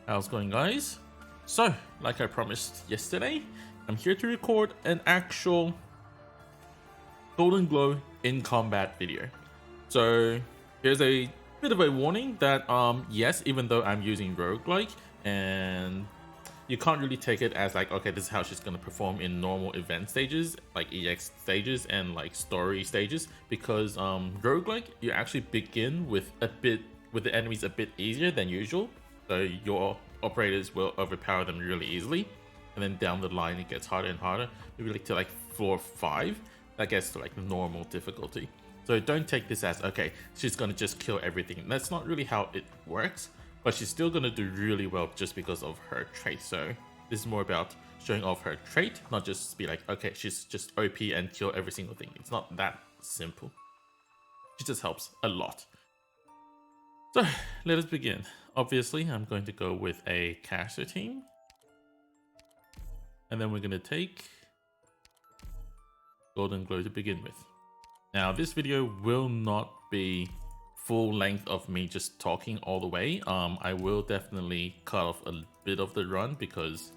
How's it going, guys? So, like I promised yesterday, I'm here to record an actual Goldenglow in combat video. So, here's a bit of a warning that yes, even though I'm using roguelike, and you can't really take it as like, okay, this is how she's going to perform in normal event stages, like EX stages and like story stages, because roguelike, you actually begin with the enemies a bit easier than usual, so your operators will overpower them really easily, and then down the line it gets harder and harder. Maybe like to like floor 5, that gets to like normal difficulty. So don't take this as, okay, she's gonna just kill everything. That's not really how it works, but she's still gonna do really well just because of her trait. So this is more about showing off her trait, not just be like, okay, she's just OP and kill every single thing. It's not that simple. She just helps a lot. So let us begin. Obviously, I'm going to go with a caster team. And then we're going to take Goldenglow to begin with. Now, this video will not be full length of me just talking all the way. I will definitely cut off a bit of the run because,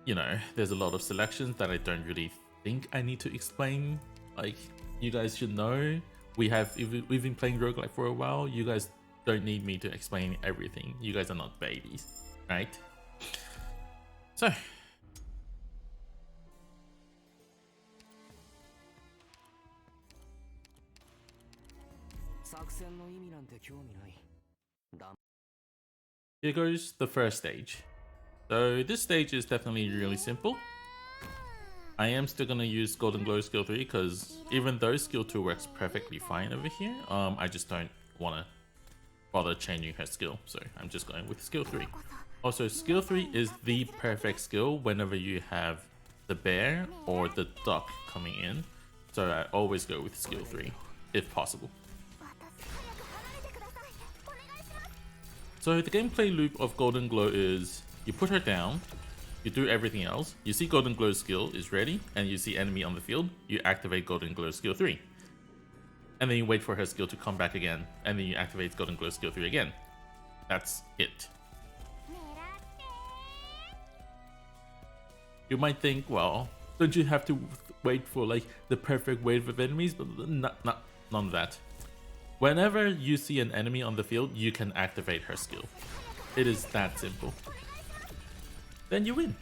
you know, there's a lot of selections that I don't really think I need to explain. Like, you guys should know. We've been playing roguelike for a while. You guys don't need me to explain everything. You guys are not babies, right? So, here goes the first stage. So this stage is definitely really simple. I am still going to use Goldenglow skill 3 because even though skill 2 works perfectly fine over here, I just don't want to bother changing her skill, so I'm just going with skill 3. Also, skill 3 is the perfect skill whenever you have the bear or the duck coming in, so I always go with skill 3 if possible. So the gameplay loop of Goldenglow is you put her down, you do everything else, you see Goldenglow's skill is ready, and you see enemy on the field, you activate Goldenglow's skill 3. And then you wait for her skill to come back again, and then you activate Goldenglow skill 3 again. That's it. You might think, well, don't you have to wait for like the perfect wave of enemies? But none of that. Whenever you see an enemy on the field, you can activate her skill. It is that simple. Then you win.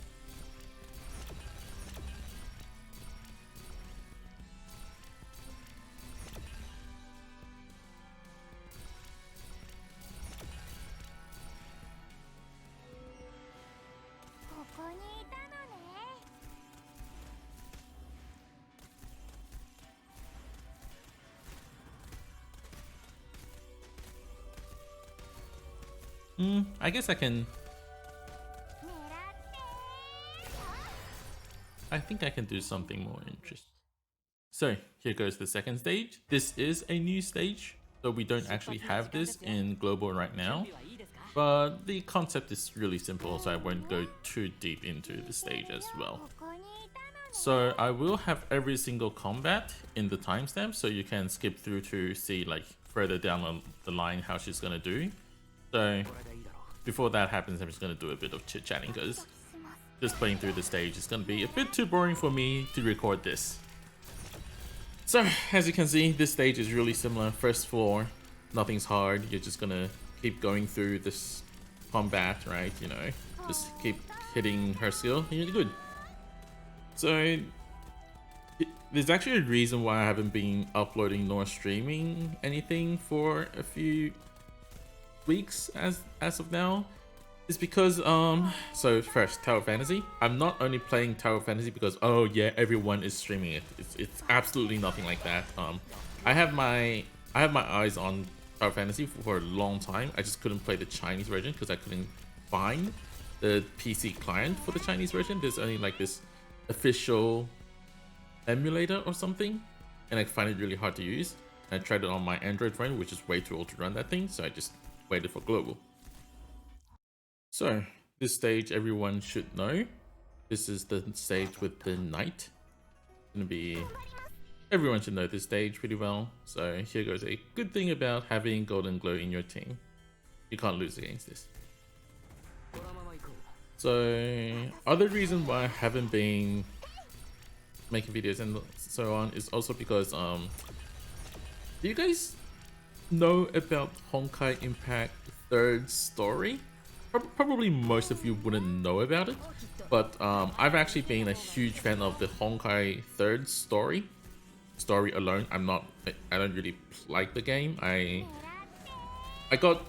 I guess I can... I think I can do something more interesting. So, here goes the second stage. This is a new stage, so we don't actually have this in Global right now. But the concept is really simple, so I won't go too deep into the stage as well. So, I will have every single combat in the timestamp, so you can skip through to see like further down the line how she's gonna do. So, before that happens, I'm just going to do a bit of chit-chatting because just playing through the stage is going to be a bit too boring for me to record this. So, as you can see, this stage is really similar. First floor, nothing's hard. You're just going to keep going through this combat, right? You know, just keep hitting her skill and you're good. So, there's actually a reason why I haven't been uploading nor streaming anything for a few weeks as of now. Is because so first, Tower Fantasy. I'm not only playing Tower Fantasy because oh yeah, everyone is streaming it. It's absolutely nothing like that. I have my eyes on Tower Fantasy for a long time. I just couldn't play the Chinese version because I couldn't find the PC client for the Chinese version. There's only like this official emulator or something, and I find it really hard to use. I tried it on my Android phone, which is way too old to run that thing, so I just waited for global. So this stage everyone should know. This is the stage with the knight. Everyone should know this stage pretty well. So here goes a good thing about having Goldenglow in your team. You can't lose against this. So other reason why I haven't been making videos and so on is also because do you guys know about Honkai Impact 3rd story? Probably most of you wouldn't know about it, but I've actually been a huge fan of the Honkai 3rd story alone. I don't really like the game. I got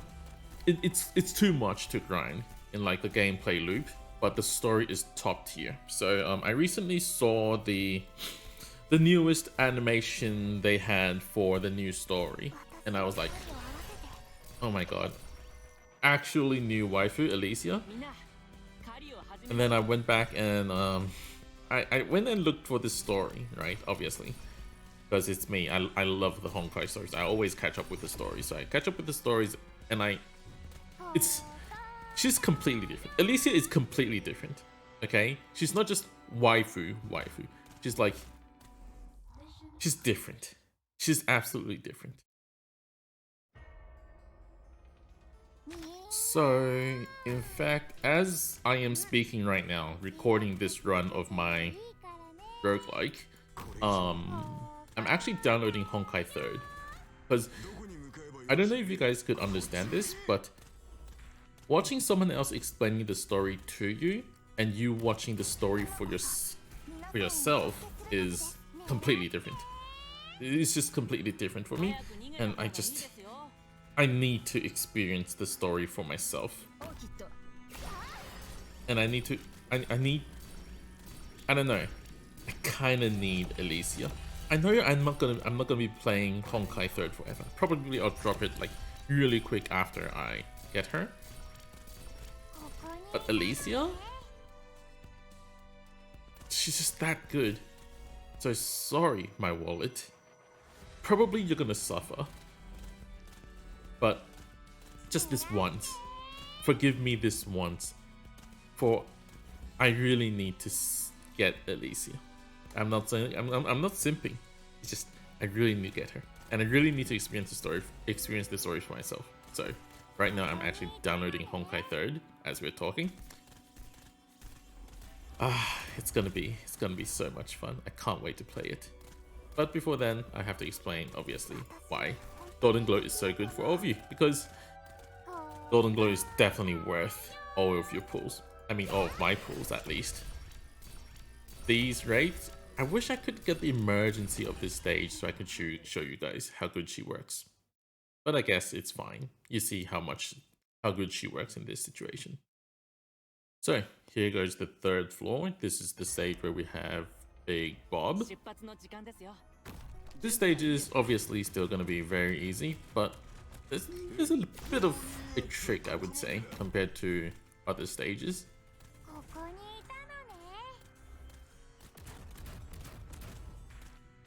it's too much to grind in like the gameplay loop, but the story is top tier. So I recently saw the newest animation they had for the new story, and I was like, oh my god, actually new waifu Alicia. And then I went back and I went and looked for this story, right? Obviously, because it's me. I love the Honkai stories. I always catch up with the stories. So I catch up with the stories, and she's completely different. Alicia is completely different. Okay, she's not just waifu. She's different. She's absolutely different. So, in fact, as I am speaking right now, recording this run of my roguelike, I'm actually downloading Honkai 3rd. Because, I don't know if you guys could understand this, but watching someone else explaining the story to you, and you watching the story for yourself is completely different. It's just completely different for me, and I need to experience the story for myself. And I don't know. I kind of need Alicia. I know I'm not gonna be playing Honkai 3rd forever. Probably I'll drop it like really quick after I get her. But Alicia, she's just that good. So sorry, my wallet. Probably you're gonna suffer. But just this once. Forgive me this once. For I really need to get Alicia. I'm not saying I'm not simping. It's just I really need to get her. And I really need to experience the story for myself. So right now I'm actually downloading Honkai 3rd as we're talking. It's gonna be so much fun. I can't wait to play it. But before then, I have to explain obviously why Goldenglow is so good for all of you, because Goldenglow is definitely worth all of your pulls. I mean, all of my pulls at least. These raids, I wish I could get the emergency of this stage so I could show you guys how good she works. But I guess it's fine. You see how good she works in this situation. So here goes the 3rd floor. This is the stage where we have Big Bob. This stage is obviously still going to be very easy, but there's a bit of a trick, I would say, compared to other stages.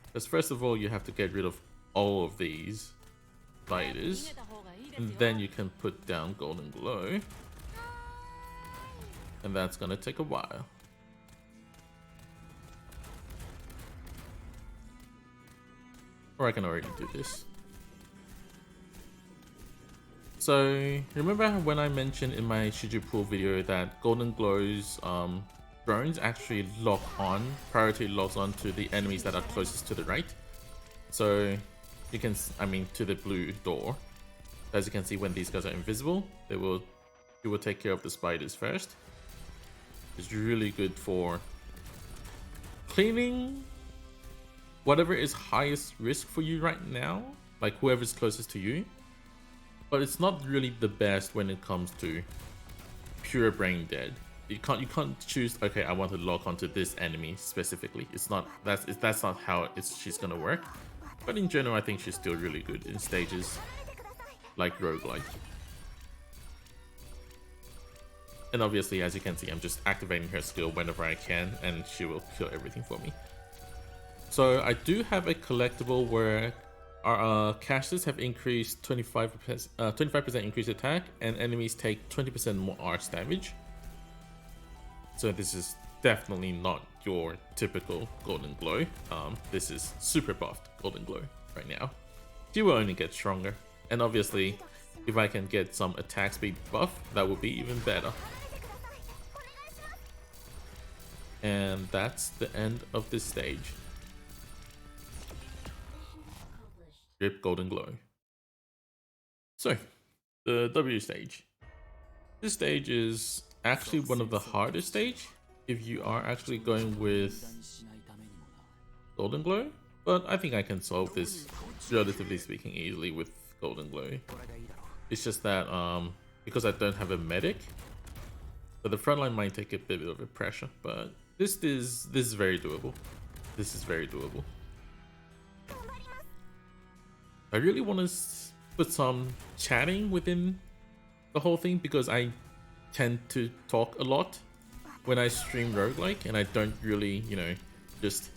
Because first of all, you have to get rid of all of these spiders, and then you can put down Goldenglow, and that's going to take a while. Or I can already do this. So, remember when I mentioned in my Shiju pool video that Goldenglow's drones actually lock on, priority locks on to the enemies that are closest to the right? So, you can, to the blue door. As you can see, when these guys are invisible, you will take care of the spiders first. It's really good for cleaning whatever is highest risk for you right now, like whoever's closest to you. But it's not really the best when it comes to pure brain dead. You can't choose, okay, I want to lock onto this enemy specifically. It's not, that's not how she's gonna work. But in general, I think she's still really good in stages like roguelike. And obviously, as you can see, I'm just activating her skill whenever I can, and she will kill everything for me. So I do have a collectible where our casters have increased 25% increased attack, and enemies take 20% more arch damage. So this is definitely not your typical Goldenglow. This is super buffed Goldenglow right now. She will only get stronger, and obviously, if I can get some attack speed buff, that would be even better. And that's the end of this stage. Rip Goldenglow. So, the W stage. This stage is actually one of the hardest stage if you are actually going with Goldenglow, but I think I can solve this relatively speaking easily with Goldenglow. It's just that because I don't have a medic, so the front line might take a bit of a pressure, but this is very doable. This is very doable. I really want to put some chatting within the whole thing because I tend to talk a lot when I stream roguelike, and I don't really, you know, just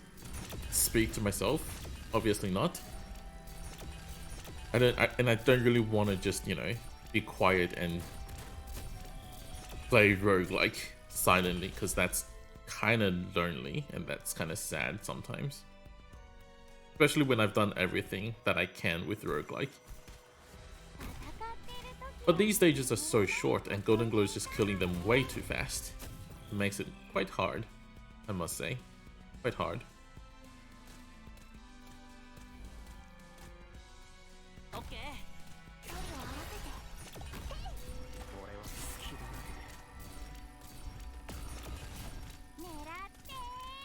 speak to myself. Obviously not. I don't really want to just, you know, be quiet and play roguelike silently, because that's kind of lonely and that's kind of sad sometimes. Especially when I've done everything that I can with roguelike. But these stages are so short, and Goldenglow is just killing them way too fast. It makes it quite hard, I must say. Quite hard.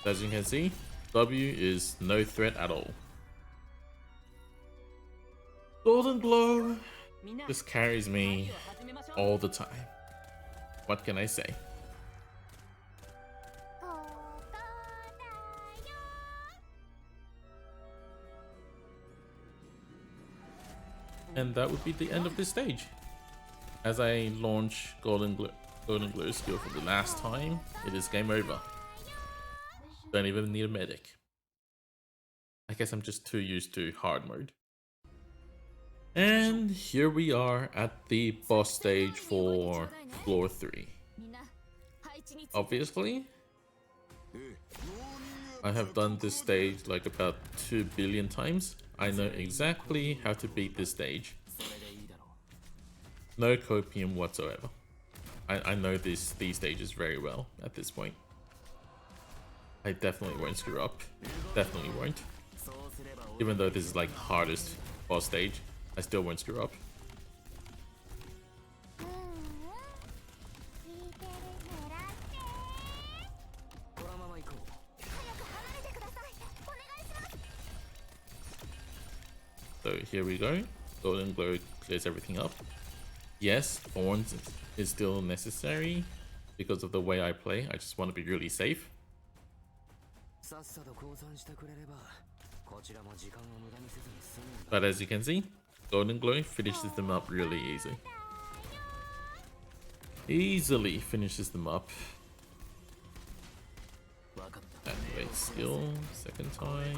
As you can see, W is no threat at all. Goldenglow just carries me all the time. What can I say? And that would be the end of this stage. As I launch Goldenglow's skill for the last time, it is game over. Don't even need a medic. I guess I'm just too used to hard mode. And here we are at the boss stage for floor 3. Obviously, I have done this stage like about 2 billion times. I know exactly how to beat this stage. No copium whatsoever. I know these stages very well at this point. I definitely won't screw up. Definitely won't. Even though this is like hardest boss stage, I still won't screw up. So here we go. Goldenglow clears everything up. Yes, Thorns is still necessary because of the way I play. I just want to be really safe. But as you can see, Goldenglow finishes them up really easy. Easily finishes them up. Activate skill, second time.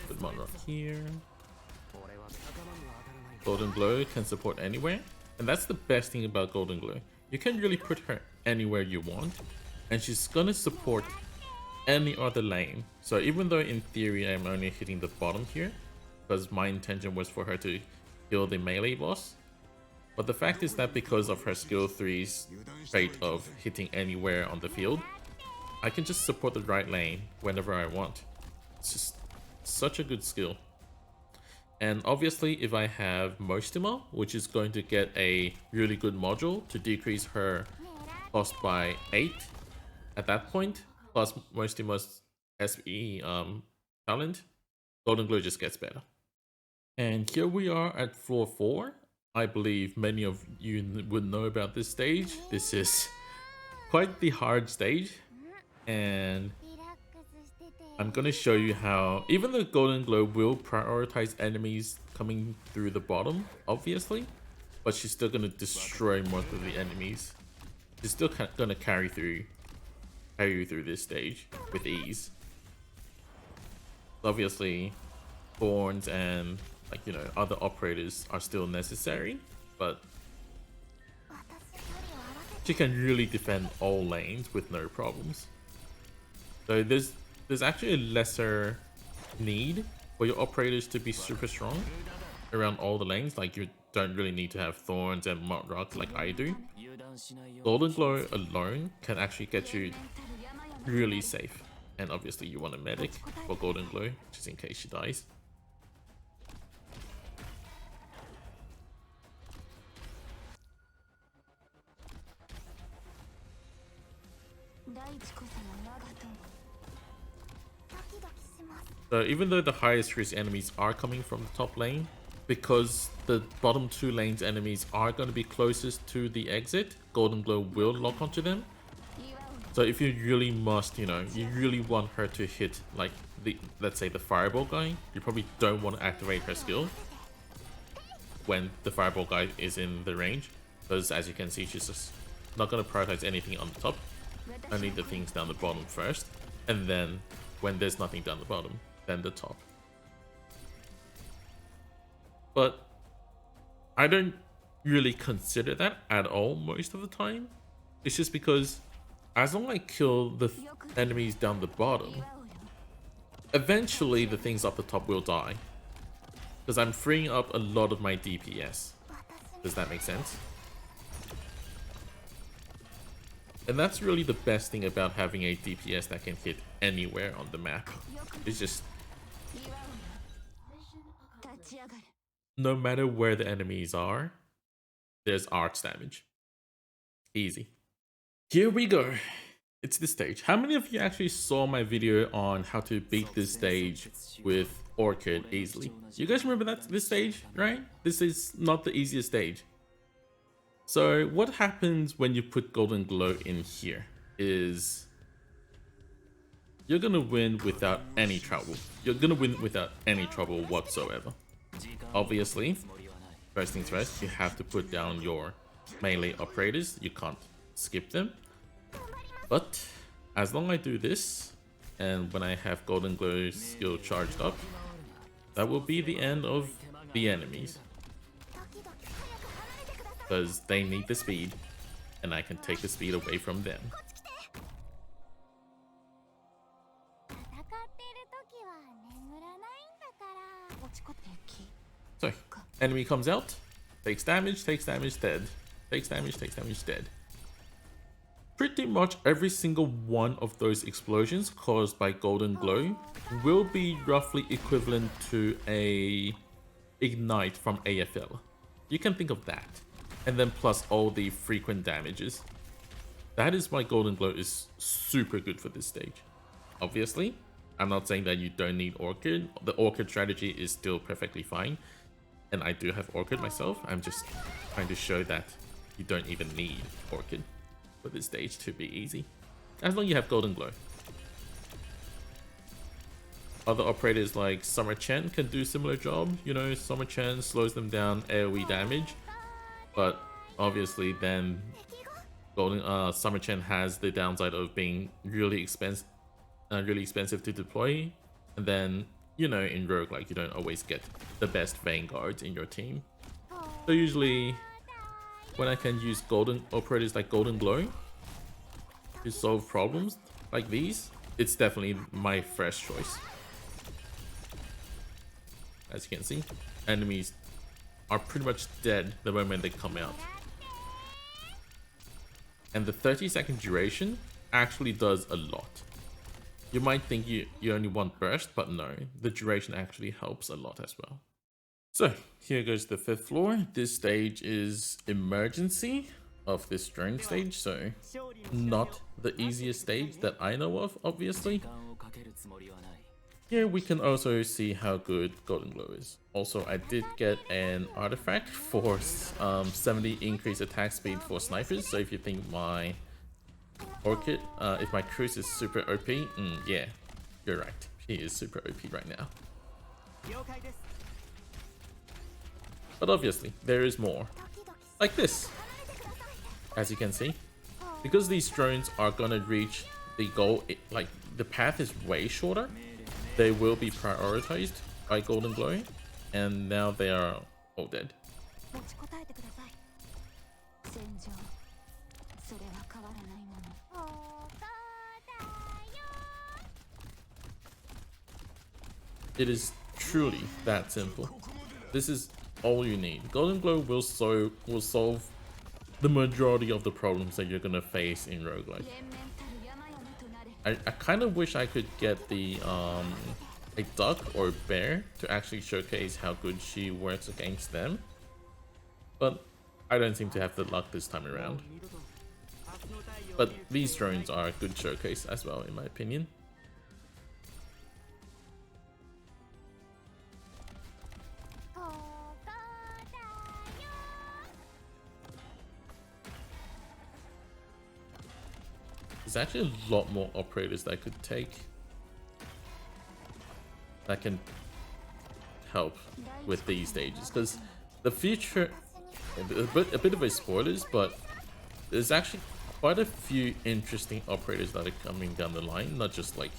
Put Monrock here. Goldenglow can support anywhere. And that's the best thing about Goldenglow. You can really put her anywhere you want, and she's gonna support any other lane. So even though in theory I'm only hitting the bottom here, because my intention was for her to kill the melee boss, but the fact is that because of her skill 3's trait of hitting anywhere on the field, I can just support the right lane whenever I want. It's just such a good skill. And obviously if I have Mostima, which is going to get a really good module to decrease her cost by 8 at that point, plus Mostima's SE talent, Goldenglow just gets better. And here we are at floor 4. I believe many of you would know about this stage. This is quite the hard stage, and I'm gonna show you how, even though Goldenglow will prioritize enemies coming through the bottom, obviously, but she's still gonna destroy most of the enemies. She's still gonna carry you through this stage with ease. Obviously, Thorns and other operators are still necessary, but she can really defend all lanes with no problems. So there's actually a lesser need for your operators to be super strong around all the lanes. Like, you don't really need to have Thorns and Monrock like I do. Goldenglow alone can actually get you really safe. And obviously you want a medic for Goldenglow, just in case she dies. So even though the highest risk enemies are coming from the top lane, because the bottom 2 lanes enemies are going to be closest to the exit, Goldenglow will lock onto them. So if you really must, you know, you really want her to hit like the, let's say the fireball guy, you probably don't want to activate her skill when the fireball guy is in the range, because as you can see, she's just not going to prioritize anything on the top, only the things down the bottom first, and then when there's nothing down the bottom, then the top. But I don't really consider that at all most of the time. It's just because as long as I kill the enemies down the bottom, eventually the things up the top will die, because I'm freeing up a lot of my DPS. Does that make sense? And that's really the best thing about having a DPS that can hit anywhere on the map. It's just no matter where the enemies are, there's arch damage. Easy. Here we go. It's this stage. How many of you actually saw my video on how to beat this stage with Orchid easily? You guys remember this stage, right? This is not the easiest stage. So what happens when you put Goldenglow in here is you're gonna win without any trouble. You're gonna win without any trouble whatsoever. Obviously, first things first, you have to put down your melee operators. You can't skip them. But as long as I do this, and when I have Goldenglow's skill charged up, that will be the end of the enemies. Because they need the speed, and I can take the speed away from them. So, enemy comes out, takes damage, dead. Takes damage, dead. Pretty much every single one of those explosions caused by Goldenglow will be roughly equivalent to a ignite from AFL. You can think of that. And then plus all the frequent damages. That is why Goldenglow is super good for this stage. Obviously, I'm not saying that you don't need Orchid. The Orchid strategy is still perfectly fine. And I do have Orchid myself. I'm just trying to show that you don't even need Orchid for this stage to be easy. As long as you have Goldenglow. Other operators like Summer Chen can do similar job. You know, Summer Chen slows them down AoE damage. But obviously then Summer Chen has the downside of being really expensive to deploy. And then, you know, in roguelike you don't always get the best vanguards in your team. So usually when I can use operators like Goldenglow to solve problems like these, it's definitely my first choice. As you can see, enemies are pretty much dead the moment they come out. And the 30-second duration actually does a lot. You might think you only want burst, but no, the duration actually helps a lot as well. So here goes the 5th floor. This stage is emergency of this drone stage, so not the easiest stage that I know of, obviously. Here we can also see how good Goldenglow is. Also, I did get an artifact for 70 increased attack speed for snipers. So if you think my Orchid, if my Cruise is super OP, yeah, you're right. He is super OP right now. But obviously, there is more. Like this. As you can see, because these drones are gonna reach the goal, like the path is way shorter, they will be prioritized by Goldenglow, and now they are all dead. It is truly that simple. This is all you need. Goldenglow will solve the majority of the problems that you're gonna face in roguelike. I kind of wish I could get the a duck or bear to actually showcase how good she works against them, but I don't seem to have the luck this time around. But these drones are a good showcase as well, in my opinion. There's actually a lot more operators that I could take that can help with these stages, because the future, a bit of a spoilers, but there's actually quite a few interesting operators that are coming down the line, not just like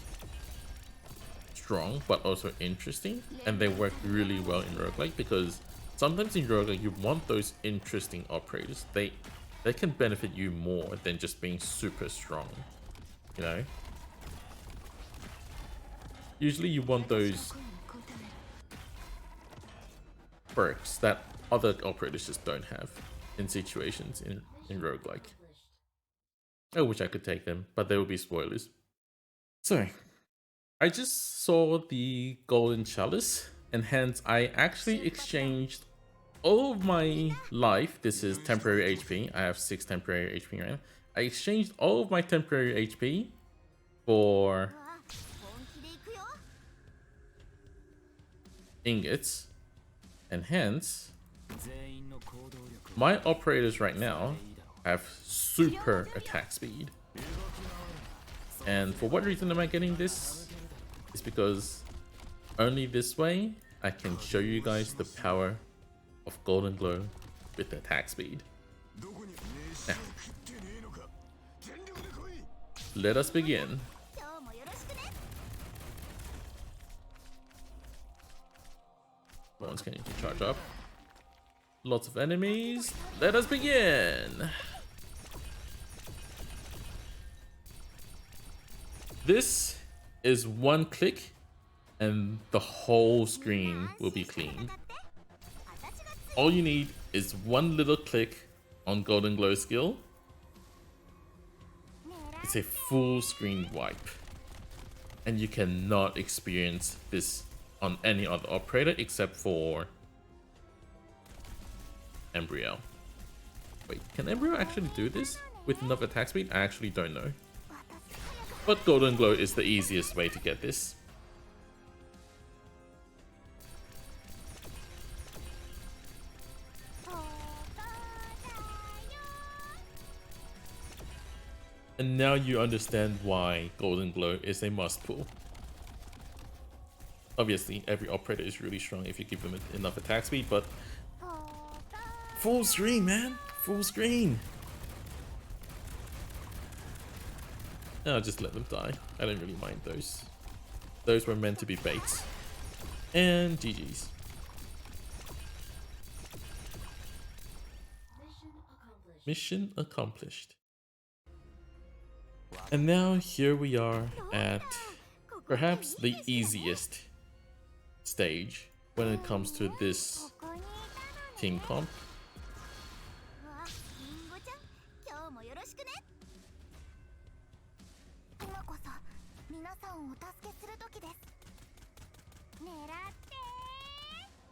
strong but also interesting, and they work really well in roguelike, because sometimes in roguelike you want those interesting operators. They can benefit you more than just being super strong, you know. Usually you want those perks that other operators just don't have in situations in roguelike. I wish I could take them, but there will be spoilers. So, I just saw the Golden Chalice, and hence I actually exchanged all of my life. This is temporary HP. I have 6 temporary HP right now. I exchanged all of my temporary HP for ingots, and hence my operators right now have super attack speed. And for what reason am I getting this? It's because only this way I can show you guys the power of Goldenglow with attack speed. Now, let us begin. One's going to charge up. Lots of enemies. Let us begin. This is one click and the whole screen will be cleaned. All you need is one little click on Goldenglow skill. It's a full screen wipe. And you cannot experience this on any other operator except for Embryo. Wait, can Embryo actually do this with enough attack speed? I actually don't know. But Goldenglow is the easiest way to get this. And now you understand why Goldenglow is a must pull. Obviously, every operator is really strong if you give them enough attack speed, but full screen, man! Full screen! I'll just let them die. I don't really mind those. Those were meant to be baits. And GG's. Mission accomplished. And now here we are at perhaps the easiest stage when it comes to this team comp.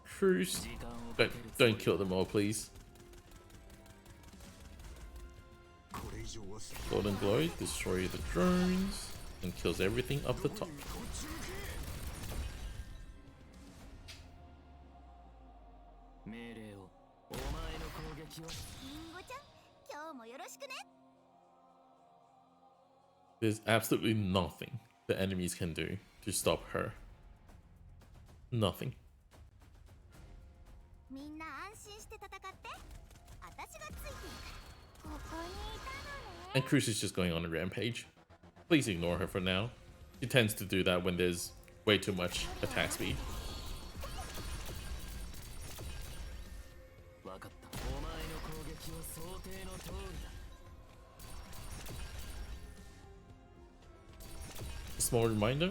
Cruise. Don't kill them all, please. Goldenglow, destroy the drones and kills everything up the top. There's absolutely nothing the enemies can do to stop her. Nothing. And Cruz is just going on a rampage. Please ignore her for now. She tends to do that when there's way too much attack speed. A small reminder,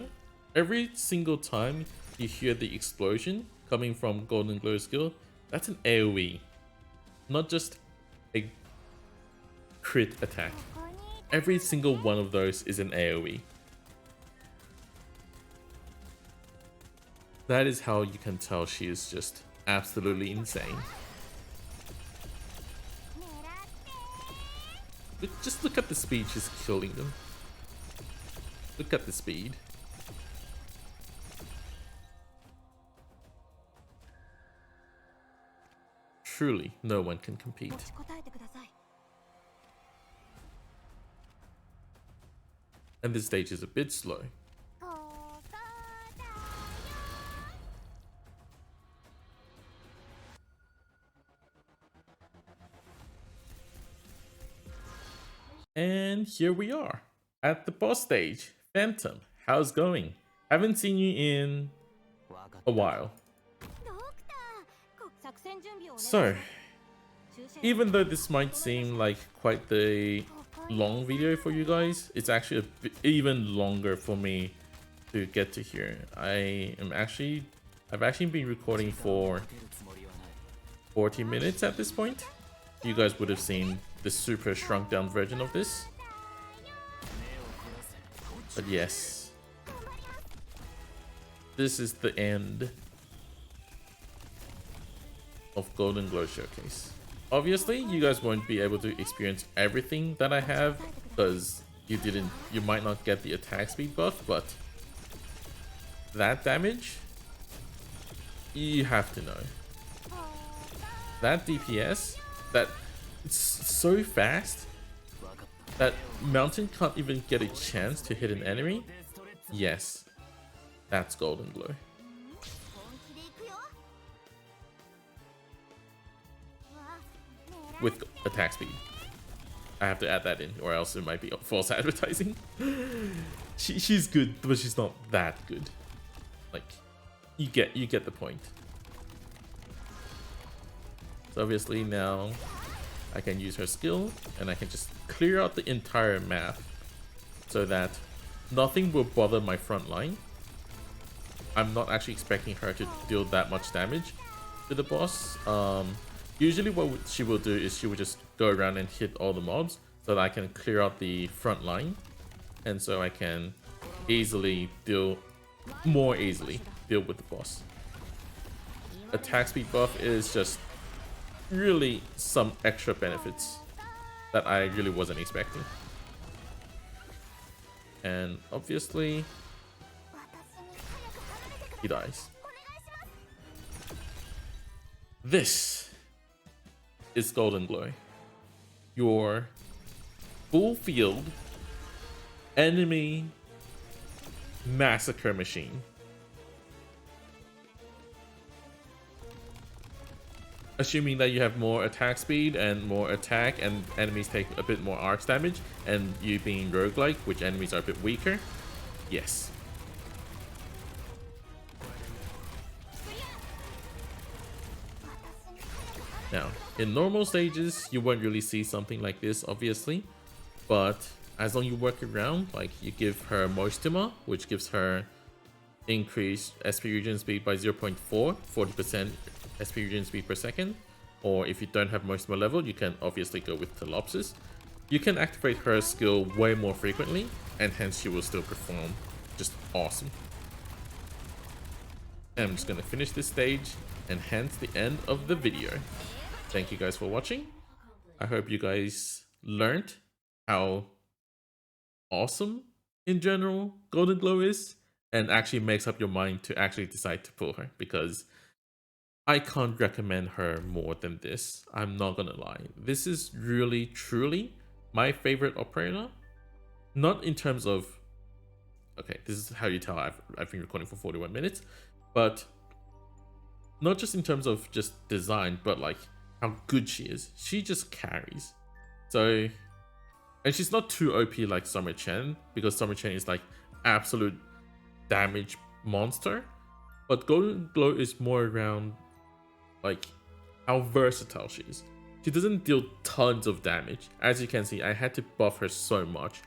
every single time you hear the explosion coming from Goldenglow skill, that's an AoE. Not just a crit attack. Every single one of those is an AoE. That is how you can tell she is just absolutely insane. Just look at the speed she's killing them. Look at the speed. Truly, no one can compete. And this stage is a bit slow. And here we are at the boss stage. Phantom, how's going? Haven't seen you in a while. So, even though this might seem like quite the long video for you guys, it's actually a bit, even longer for me to get to here. I've actually been recording for 40 minutes at this point. You guys would have seen the super shrunk down version of this. But yes, this is the end of Goldenglow Showcase. Obviously, you guys won't be able to experience everything that I have because you might not get the attack speed buff, but that damage, you have to know. That DPS, that it's so fast that Mountain can't even get a chance to hit an enemy. Yes, that's Goldenglow. With attack speed. I have to add that in, or else it might be false advertising. She's good, but she's not that good. Like, you get the point. So obviously now I can use her skill and I can just clear out the entire map so that nothing will bother my front line. I'm not actually expecting her to deal that much damage to the boss. Usually what she will do is she will just go around and hit all the mobs so that I can clear out the front line, and so I can more easily deal with the boss. Attack speed buff is just really some extra benefits that I really wasn't expecting. And obviously he dies. This is Goldenglow, your full field enemy massacre machine. Assuming that you have more attack speed and more attack and enemies take a bit more arcs damage, and you being roguelike, which enemies are a bit weaker, yes. Now, in normal stages, you won't really see something like this, obviously, but as long as you work around, like you give her Moistima, which gives her increased SP regen speed by 0.4, 40% SP regen speed per second, or if you don't have Moistima level, you can obviously go with Telopsis. You can activate her skill way more frequently, and hence she will still perform just awesome. And I'm just gonna finish this stage, and hence the end of the video. Thank you guys for watching. I hope you guys learned how awesome in general Goldenglow is, and actually makes up your mind to actually decide to pull her, because I can't recommend her more than this. I'm not gonna lie. This is really, truly my favorite operator. Not in terms of, okay, this is how you tell I've been recording for 41 minutes, but not just in terms of just design, but like how good she is. She just carries. So, and she's not too OP like Summer Chen, because Summer Chen is like absolute damage monster. But Goldenglow is more around like how versatile she is. She doesn't deal tons of damage. As you can see, I had to buff her so much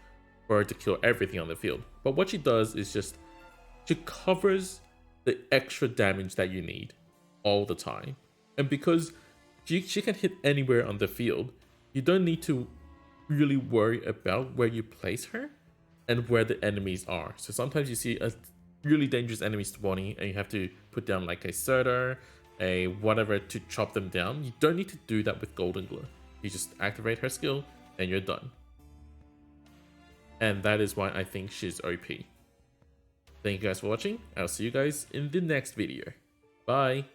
for her to kill everything on the field. But what she does is just, she covers the extra damage that you need all the time. And because she can hit anywhere on the field, you don't need to really worry about where you place her and where the enemies are. So sometimes you see a really dangerous enemies spawning and you have to put down like a soda, a whatever to chop them down, you don't need to do that with Goldenglow. You just activate her skill and you're done. And that is why I think she's OP. Thank you guys for watching. I'll see you guys in the next video. Bye!